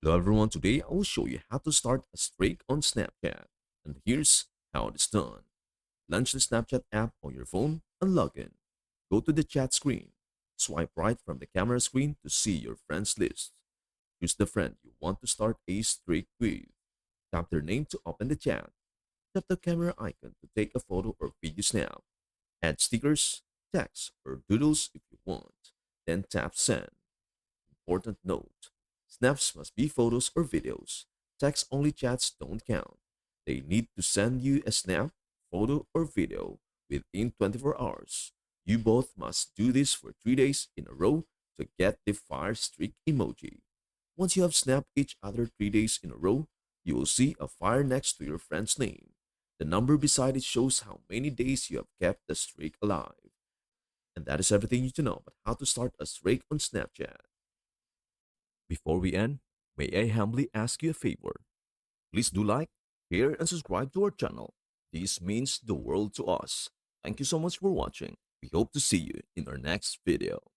Hello everyone, today I will show you how to start a streak on Snapchat. And here's how it's done. Launch the Snapchat app on your phone and log in. Go to the chat screen. Swipe right from the camera screen to see your friends list. Choose the friend you want to start a streak with. Tap their name to open the chat. Tap the camera icon to take a photo or video snap. Add stickers, text, or doodles if you want. Then tap send. Important note: snaps must be photos or videos. Text only chats don't count. They need to send you a snap, photo, or video within 24 hours. You both must do this for 3 days in a row to get the fire streak emoji. Once you have snapped each other 3 days in a row, you will see a fire next to your friend's name. The number beside it shows how many days you have kept the streak alive. And that is everything you need to know about how to start a streak on Snapchat. Before we end, may I humbly ask you a favor? Please do like, share, and subscribe to our channel. This means the world to us. Thank you so much for watching. We hope to see you in our next video.